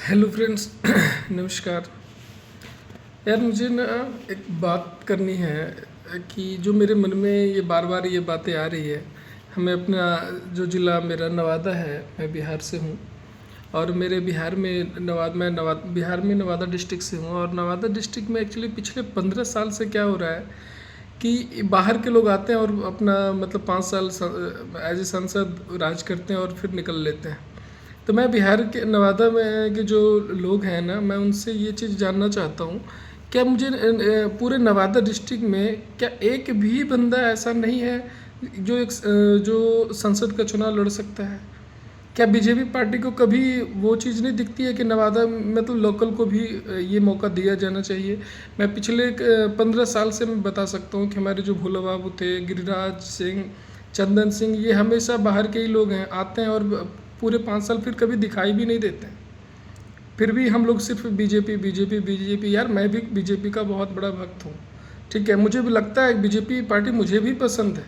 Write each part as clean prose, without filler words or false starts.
Hello friends नमस्कार। यार मुझे ना एक बात करनी है कि जो मेरे मन में ये बार बार ये बातें आ रही है। हमें अपना जो ज़िला मेरा नवादा है, मैं बिहार से हूँ और मेरे बिहार में बिहार में नवादा डिस्ट्रिक्ट से हूँ। और नवादा डिस्ट्रिक्ट में एक्चुअली पिछले 15 साल से क्या हो रहा है कि बाहर के लोग आते हैं और अपना मतलब 5 साल एज ए सांसद राज करते हैं और फिर निकल लेते हैं। तो मैं बिहार के नवादा में के जो लोग हैं ना, मैं उनसे ये चीज़ जानना चाहता हूँ, क्या मुझे पूरे नवादा डिस्ट्रिक्ट में क्या एक भी बंदा ऐसा नहीं है जो जो संसद का चुनाव लड़ सकता है? क्या बीजेपी पार्टी को कभी वो चीज़ नहीं दिखती है कि नवादा मतलब लोकल को भी ये मौका दिया जाना चाहिए? मैं पिछले 15 साल से मैं बता सकता हूँ कि हमारे जो भोला बाबू थे, गिरिराज सिंह, चंदन सिंह, ये हमेशा बाहर के ही लोग हैं, आते हैं और पूरे 5 साल फिर कभी दिखाई भी नहीं देते हैं। फिर भी हम लोग सिर्फ बीजेपी बीजेपी बीजेपी। यार मैं भी बीजेपी का बहुत बड़ा भक्त हूँ, ठीक है, मुझे भी लगता है बीजेपी पार्टी मुझे भी पसंद है।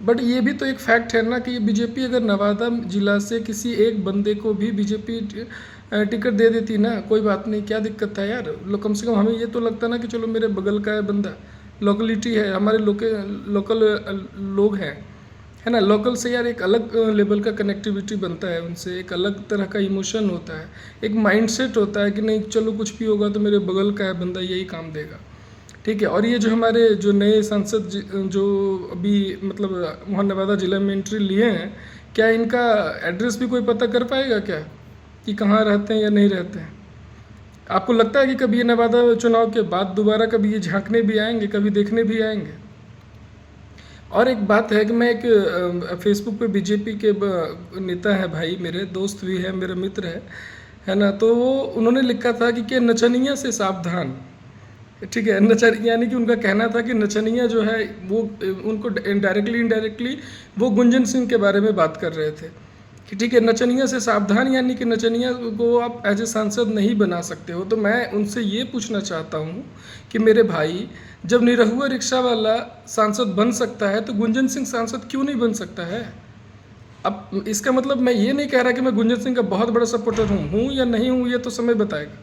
बट ये भी तो एक फैक्ट है ना कि बीजेपी अगर नवादा जिला से किसी एक बंदे को भी बीजेपी टिकट दे देती ना, कोई बात नहीं, क्या दिक्कत है यार। कम से कम हमें ये तो लगता ना कि चलो मेरे बगल का है बंदा, लोकलिटी है, हमारे लोकल लोग हैं, है ना। लोकल से यार एक अलग लेवल का कनेक्टिविटी बनता है उनसे, एक अलग तरह का इमोशन होता है, एक माइंडसेट होता है कि नहीं चलो कुछ भी होगा तो मेरे बगल का है बंदा यही काम देगा, ठीक है। और ये जो हमारे जो नए सांसद जो अभी मतलब वहाँ नवादा ज़िला में एंट्री लिए हैं, क्या इनका एड्रेस भी कोई पता कर पाएगा क्या कि कहाँ रहते हैं या नहीं रहते हैं? आपको लगता है कि कभी ये नवादा चुनाव के बाद दोबारा कभी ये झांकने भी आएंगे, कभी देखने भी आएंगे? और एक बात है कि मैं एक फेसबुक पे बीजेपी के नेता है भाई, मेरे दोस्त भी है, मेरा मित्र है ना। तो वो उन्होंने लिखा था कि नचनिया से सावधान, ठीक है। नचन यानी कि उनका कहना था कि नचनिया जो है वो उनको डायरेक्टली इनडायरेक्टली वो गुंजन सिंह के बारे में बात कर रहे थे कि ठीक है नचनिया से सावधान, यानी कि नचनिया को आप एज ए सांसद नहीं बना सकते हो। तो मैं उनसे ये पूछना चाहता हूँ कि मेरे भाई, जब निरहुआ रिक्शा वाला सांसद बन सकता है तो गुंजन सिंह सांसद क्यों नहीं बन सकता है? अब इसका मतलब मैं ये नहीं कह रहा कि मैं गुंजन सिंह का बहुत बड़ा सपोर्टर हूँ या नहीं हूँ, ये तो समय बताएगा,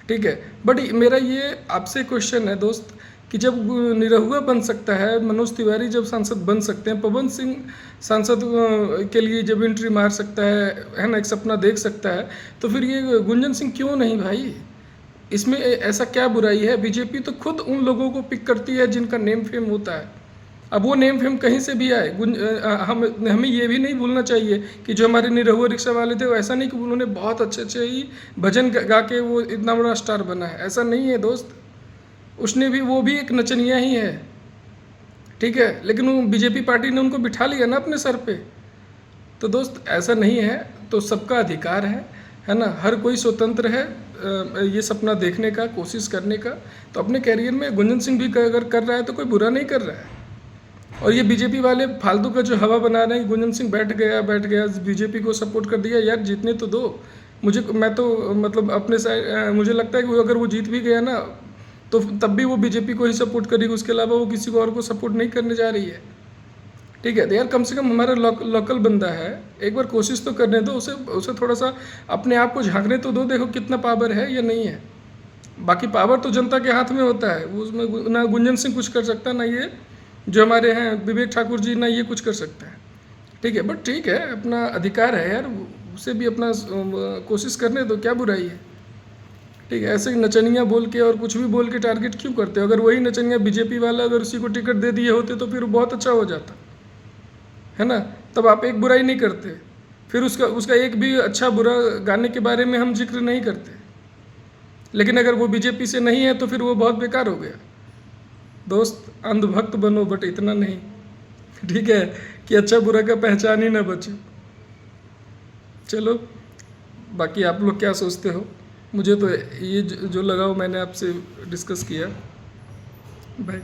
ठीक है। बट मेरा ये आपसे क्वेश्चन है दोस्त कि जब निरहुआ बन सकता है, मनोज तिवारी जब सांसद बन सकते हैं, पवन सिंह सांसद के लिए जब एंट्री मार सकता है ना, एक सपना देख सकता है, तो फिर ये गुंजन सिंह क्यों नहीं भाई? इसमें ऐसा क्या बुराई है? बीजेपी तो खुद उन लोगों को पिक करती है जिनका नेम फेम होता है। अब वो नेम फेम कहीं से भी आए, हमें ये भी नहीं भूलना चाहिए कि जो हमारे निरहुआ रिक्शा वाले थे वो ऐसा नहीं कि उन्होंने बहुत अच्छे अच्छे ही भजन गा के वो इतना बड़ा स्टार बना है, ऐसा नहीं है दोस्त। उसने भी वो भी एक नचनिया ही है, ठीक है, लेकिन वो बीजेपी पार्टी ने उनको बिठा लिया ना अपने सर पे। तो दोस्त ऐसा नहीं है, तो सबका अधिकार है ना, हर कोई स्वतंत्र है ये सपना देखने का, कोशिश करने का। तो अपने कैरियर में गुंजन सिंह भी अगर कर रहा है तो कोई बुरा नहीं कर रहा है। और ये बीजेपी वाले फालतू का जो हवा बना रहे हैं, गुंजन सिंह बैठ गया बीजेपी को सपोर्ट कर दिया, यार जीतने तो दो मुझे। मैं तो मतलब अपने साइड मुझे लगता है कि अगर वो जीत भी गया ना तो तब भी वो बीजेपी को ही सपोर्ट करेगी, उसके अलावा वो किसी को और को सपोर्ट नहीं करने जा रही है, ठीक है। तो यार कम से कम हमारा लोकल बंदा है, एक बार कोशिश तो करने दो, उसे उसे थोड़ा सा अपने आप को झांकने तो दो, देखो कितना पावर है या नहीं है। बाकी पावर तो जनता के हाथ में होता है, उसमें ना गुंजन सिंह कुछ कर सकता, ना ये जो हमारे हैं विवेक ठाकुर जी, ना ये कुछ कर सकते हैं, ठीक है। बट ठीक है, अपना अधिकार है यार, उसे भी अपना कोशिश करने दो, क्या बुराई है, ठीक है। ऐसे नचनिया बोल के और कुछ भी बोल के टारगेट क्यों करते हो? अगर वही नचनिया बीजेपी वाला अगर उसी को टिकट दे दिए होते तो फिर बहुत अच्छा हो जाता, है ना। तब आप एक बुराई नहीं करते, फिर उसका उसका एक भी अच्छा बुरा गाने के बारे में हम जिक्र नहीं करते। लेकिन अगर वो बीजेपी से नहीं है तो फिर वो बहुत बेकार हो गया। दोस्त अंधभक्त बनो बट इतना नहीं, ठीक है, कि अच्छा बुरा का पहचान ही ना बचे। चलो, बाकी आप लोग क्या सोचते हो? मुझे तो ये जो लगा वो मैंने आपसे डिस्कस किया। बाय।